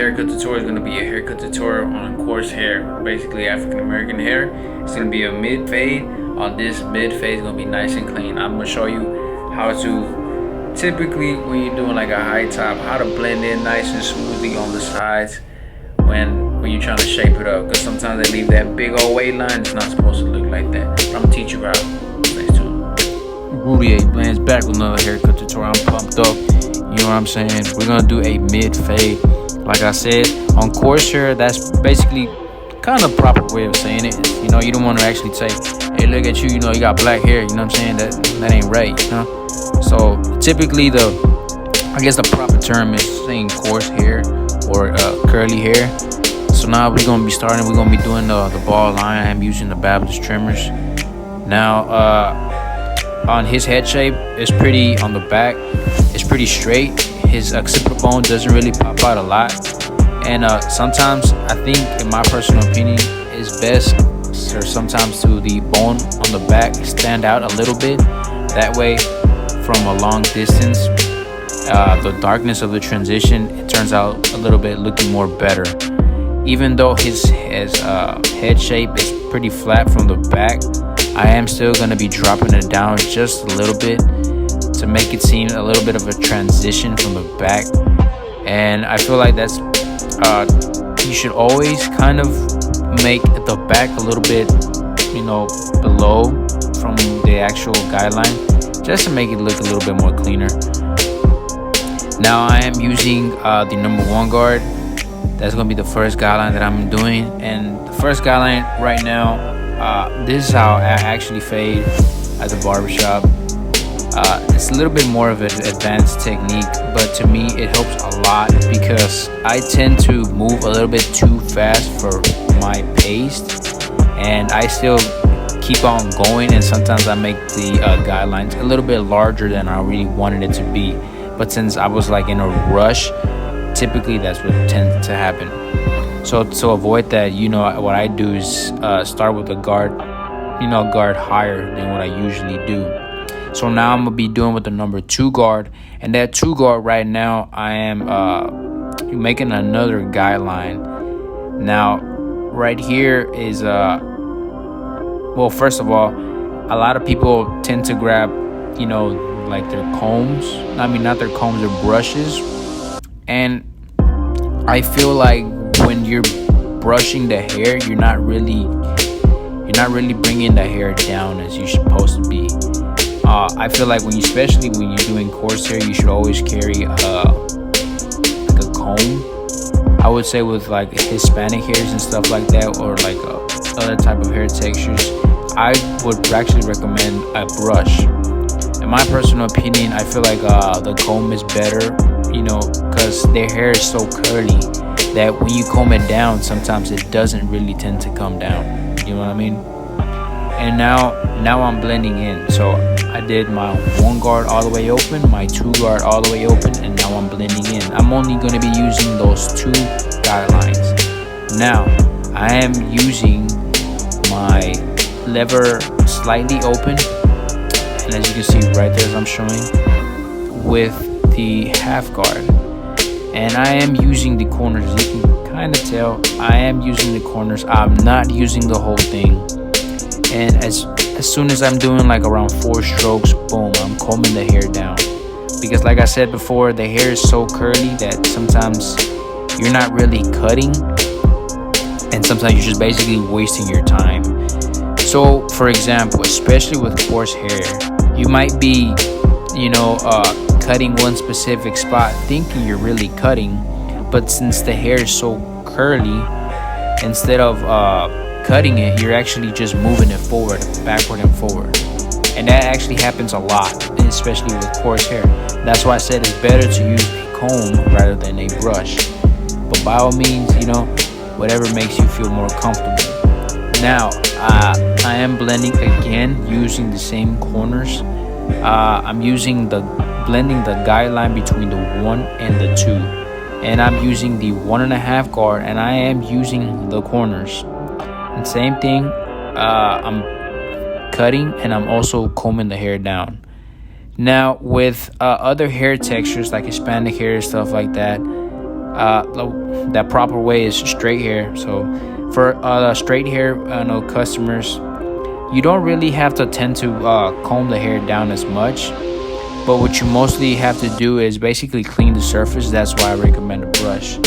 Haircut tutorial is going to be a haircut tutorial on coarse hair, basically African American hair. It's going to be a mid fade. On this mid fade, it's going to be nice and clean. I'm going to show you how to, typically when you're doing like a high top, how to blend in nice and smoothly on the sides when you're trying to shape it up, because sometimes they leave that big old weight line. It's not supposed to look like that, but I'm gonna teach you how. Stay tuned. Rudy 8 Blends back with another haircut tutorial. I'm pumped up, you know what I'm saying? We're gonna do a mid fade. Like I said, on coarse hair, that's basically kind of proper way of saying it. You know, you don't want to actually say, hey, look at you, you know, you got black hair, you know what I'm saying? That ain't right, you know? So typically I guess the proper term is saying coarse hair or curly hair. So now we're gonna be starting. We're gonna be doing the ball line. I'm using the Barber's trimmers. Now on his head shape, it's pretty on the back. It's pretty straight. His occipital bone doesn't really pop out a lot. And sometimes I think, in my personal opinion, it's best or sometimes to the bone on the back stand out a little bit. That way, from a long distance, the darkness of the transition, it turns out a little bit looking more better. Even though his head shape is pretty flat from the back, I am still going to be dropping it down just a little bit to make it seem a little bit of a transition from the back. And I feel like that's you should always kind of make the back a little bit, you know, below from the actual guideline, just to make it look a little bit more cleaner. Now I am using the number 1 guard. That's gonna be the first guideline that I'm doing, and the first guideline right now, this is how I actually fade at the barbershop. It's a little bit more of an advanced technique, but to me it helps a lot because I tend to move a little bit too fast for my pace, and I still keep on going, and sometimes I make the guidelines a little bit larger than I really wanted it to be. But since I was like in a rush, typically that's what tends to happen. So to avoid that, you know, what I do is start with a guard, guard higher than what I usually do. So now I'm gonna be doing with the number 2 guard, and that 2 guard right now I am making another guideline. Now right here is well, first of all, a lot of people tend to grab, you know, like their combs. I mean, not their combs, their brushes. And I feel like when you're brushing the hair, you're not really bringing the hair down as you're supposed to be. I feel like especially when you're doing coarse hair, you should always carry like a comb. I would say with like Hispanic hairs and stuff like that, or like other type of hair textures, I would actually recommend a brush. In my personal opinion, I feel like the comb is better, you know, because their hair is so curly that when you comb it down, sometimes it doesn't really tend to come down. You know what I mean? And now I'm blending in. So I did my 1 guard all the way open, my 2 guard all the way open, and now I'm blending in. I'm only going to be using those 2 guidelines. Now I am using my lever slightly open, and as you can see right there as I'm showing, with the half guard. And I am using the corners. You can kind of tell I am using the corners. I'm not using the whole thing. And as soon as I'm doing like around 4 strokes, boom, I'm combing the hair down. Because like I said before, the hair is so curly that sometimes you're not really cutting, and sometimes you're just basically wasting your time. So for example, especially with coarse hair, you might be, you know, cutting one specific spot thinking you're really cutting, but since the hair is so curly, instead of cutting it, you're actually just moving it forward, backward and forward. And that actually happens a lot, especially with coarse hair. That's why I said it's better to use a comb rather than a brush. But by all means, you know, whatever makes you feel more comfortable. Now I am blending again using the same corners. I'm using blending the guideline between the 1 and the 2, and I'm using the 1.5 guard, and I am using the corners. And same thing, I'm cutting and I'm also combing the hair down. Now with other hair textures like Hispanic hair, stuff like that, that proper way is straight hair. So for straight hair customers, you don't really have to tend to comb the hair down as much. But what you mostly have to do is basically clean the surface. That's why I recommend a brush.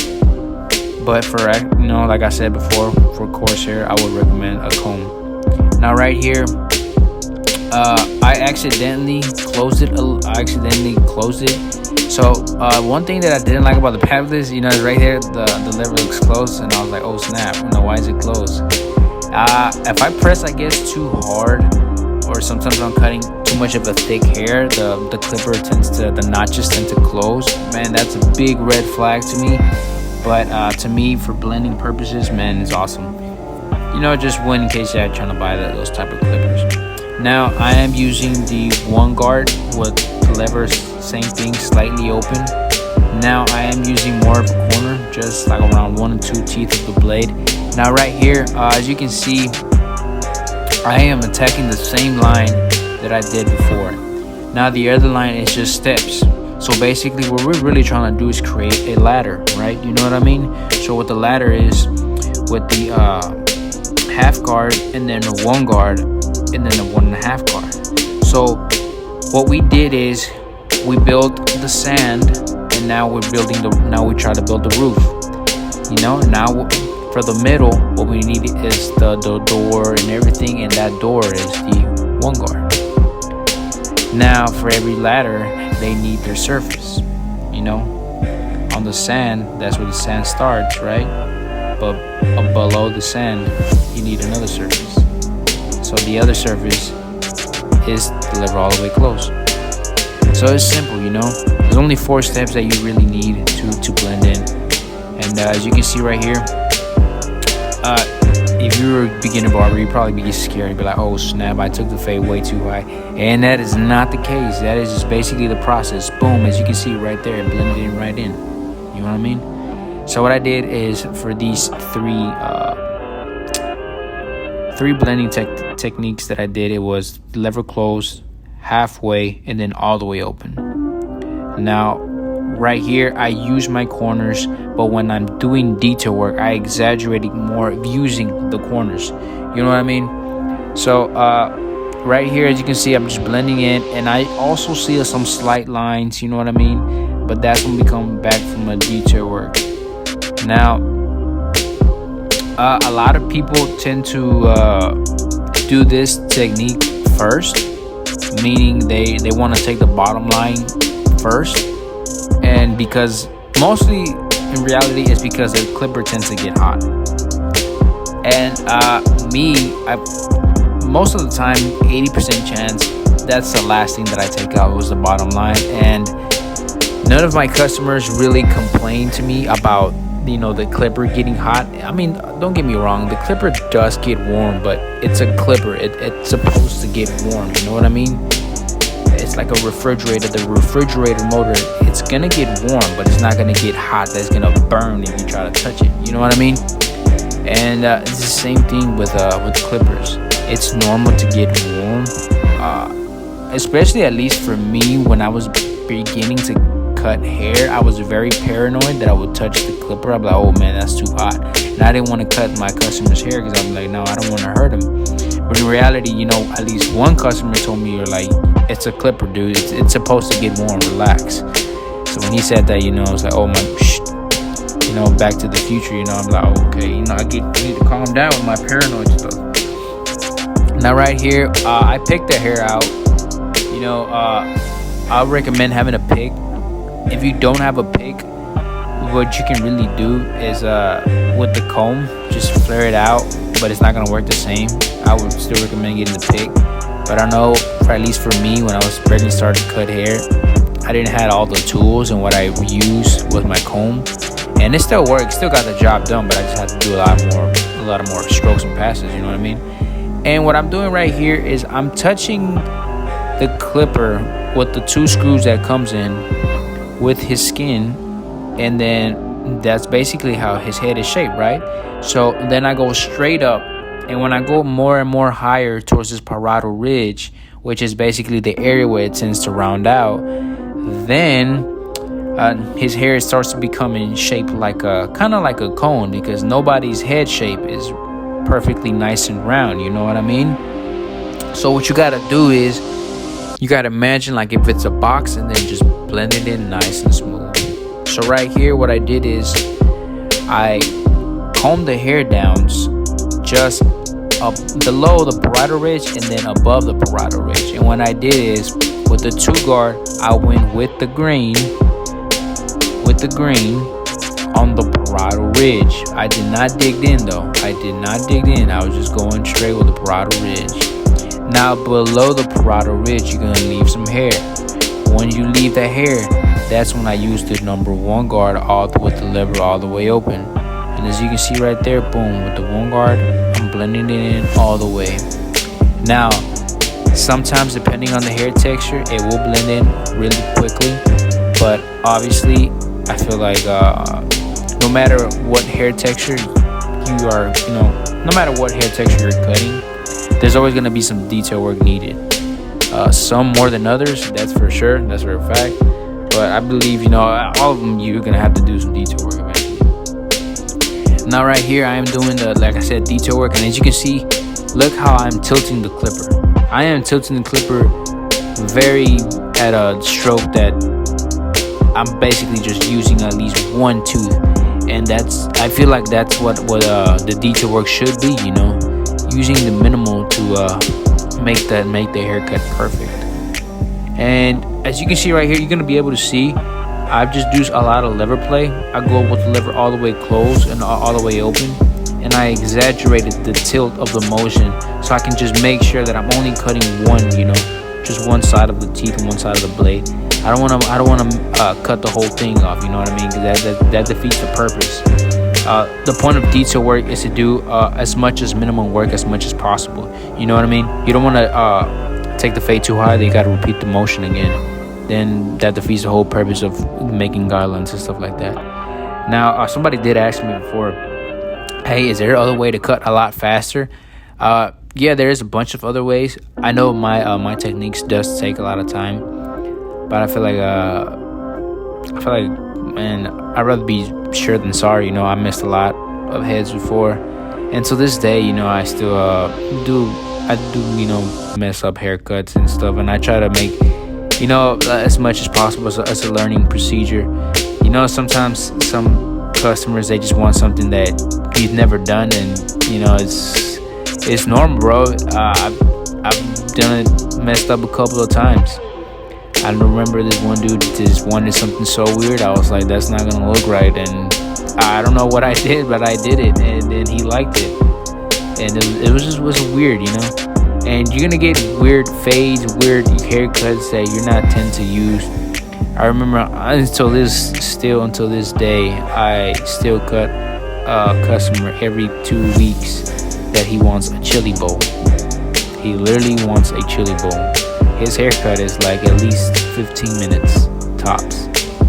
But for like I said before, for coarse hair, I would recommend a comb. Now right here, I accidentally closed it. So one thing that I didn't like about the back of this, is right here, the lever looks closed, and I was like, oh snap, why is it closed? If I press, I guess, too hard, or sometimes I'm cutting too much of a thick hair, the clipper the notches tend to close. Man, that's a big red flag to me. But to me, for blending purposes, man, it's awesome. Just in case you're trying to buy those type of clippers. Now I am using the one guard with the levers, same thing, slightly open. Now I am using more of a corner, just like around 1 and 2 teeth of the blade. Now right here, as you can see, I am attacking the same line that I did before. Now the other line is just steps. So basically what we're really trying to do is create a ladder, right? You know what I mean? So what the ladder is, with the half guard, and then the one guard, and then the 1.5 guard. So what we did is we built the sand, and now we try to build the roof. Now for the middle, what we need is the door and everything, and that door is the one guard. Now for every ladder, they need their surface. On the sand, that's where the sand starts, right? But below the sand, you need another surface. So the other surface is the lever all the way closed. So it's simple, There's only 4 steps that you really need to blend in. And as you can see right here, if you were a beginner barber, you'd probably be scared and be like, oh snap, I took the fade way too high. And that is not the case. That is just basically the process. Boom, as you can see right there, it blended in right in. You know what I mean? So what I did is, for these three blending techniques that I did, it was lever closed, halfway, and then all the way open. Now right here, I use my corners, but when I'm doing detail work, I exaggerating more using the corners. You know what I mean? So right here, as you can see, I'm just blending in, and I also see some slight lines. You know what I mean? But that's when we come back from a detail work. Now a lot of people tend to do this technique first, meaning they want to take the bottom line first. And because mostly in reality it's because the clipper tends to get hot. And most of the time, 80% chance, that's the last thing that I take out was the bottom line. And none of my customers really complain to me about the clipper getting hot. I mean, don't get me wrong, the clipper does get warm, but it's a clipper. It's supposed to get warm, you know what I mean? It's like a refrigerator. The refrigerator motor, it's gonna get warm, but it's not gonna get hot. That's gonna burn if you try to touch it. You know what I mean? And it's the same thing with clippers. It's normal to get warm, especially at least for me. When I was beginning to cut hair, I was very paranoid that I would touch the clipper. I'm like, oh man, that's too hot. And I didn't want to cut my customer's hair because I'm like, no, I don't want to hurt him. But in reality, at least one customer told me, you're like, it's a clipper, dude. It's supposed to get warm. Relax. So when he said that, I was like, oh my, Back to the Future. I'm like, oh, okay, I need to calm down with my paranoid stuff. Now right here, I picked the hair out. I recommend having a pick. If you don't have a pick, what you can really do is with the comb, just flare it out, but it's not gonna work the same. I would still recommend getting the pick. But I know, at least for me, when I was ready to start to cut hair, I didn't have all the tools, and what I used was my comb. And it still worked, still got the job done, but I just had to do a lot of more strokes and passes, you know what I mean? And what I'm doing right here is I'm touching the clipper with the 2 screws that comes in with his skin, and then that's basically how his head is shaped, right? So then I go straight up, and when I go more and more higher towards this parietal ridge, which is basically the area where it tends to round out, then his hair starts to become in shape like a kind of like a cone, because nobody's head shape is perfectly nice and round, you know what I mean? So what you gotta do is you gotta imagine like if it's a box, and then just blend it in nice and smooth. So right here what I did is I combed the hair down just up below the parietal ridge and then above the parietal ridge. And what I did is with the 2 guard, I went with the green on the parietal ridge. I did not dig in though. I was just going straight with the parietal ridge. Now below the parietal ridge, you're gonna leave some hair. When you leave the hair, that's when I used the number 1 guard with the lever all the way open. And as you can see right there, boom, with the 1 guard, I'm blending it in all the way. Now, sometimes depending on the hair texture, it will blend in really quickly. But obviously, I feel like no matter what hair texture you are, no matter what hair texture you're cutting, there's always going to be some detail work needed. Some more than others, that's for sure, that's for a fact. But I believe, all of them, you're going to have to do some detail work eventually. Now right here, I am doing the, like I said, detail work. And as you can see, look how I'm tilting the clipper. I am tilting the clipper very at a stroke that I'm basically just using at least 1 tooth. And I feel like that's what the detail work should be, using the minimal to make the haircut perfect. And as you can see right here, you're gonna be able to see I've just used a lot of lever play. I go with the lever all the way closed and all the way open, and I exaggerated the tilt of the motion so I can just make sure that I'm only cutting just one side of the teeth and one side of the blade. I don't want to cut the whole thing off, you know what I mean? Because that defeats the purpose. The point of detail work is to do as much as minimum work as much as possible. You know what I mean? You don't want to take the fade too high. Then you got to repeat the motion again. Then that defeats the whole purpose of making guidelines and stuff like that. Now, somebody did ask me before, hey, is there other way to cut a lot faster? Yeah, there is a bunch of other ways. I know my techniques does take a lot of time, but I feel like man, I'd rather be sure than sorry. I missed a lot of heads before, and to this day, I still do mess up haircuts and stuff, and I try to make as much as possible as a learning procedure. Sometimes some customers, they just want something that you've never done, and it's normal, bro. I've done it, messed up a couple of times. I remember this one dude just wanted something so weird. I was like, that's not gonna look right, and I don't know what I did, but I did it, and then he liked it, and it was weird, And you're gonna get weird fades, weird haircuts that you're not tend to use. I remember until this day, I still cut a customer every 2 weeks that he wants a chili bowl. He literally wants a chili bowl. His haircut is like at least 15 minutes tops,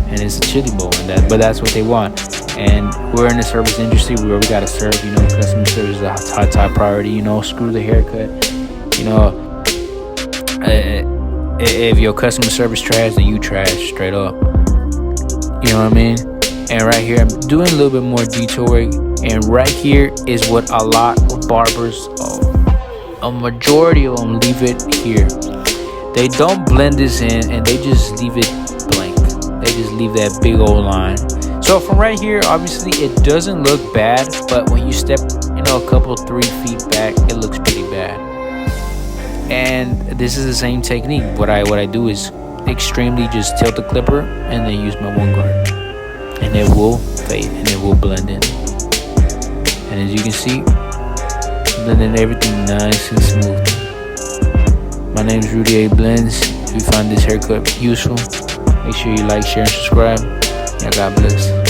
and it's a chili bowl, but that's what they want. And we're in the service industry where we gotta serve. Customer service is a top priority. Screw the haircut. If your customer service trash, then you trash straight up. You know what I mean? And right here, I'm doing a little bit more detail work. And right here is what a lot of barbers, a majority of them, leave it here. They don't blend this in, and they just leave it blank. They just leave that big old line. So from right here, obviously it doesn't look bad, but when you step, a couple 3 feet back, it looks pretty bad. And this is the same technique. What I do is extremely just tilt the clipper and then use my 1 guard, and it will fade and it will blend in. And as you can see, blending everything nice and smooth. My name is Rudy A. Blends. If you find this haircut useful, make sure you like, share, and subscribe. Yeah, God bless.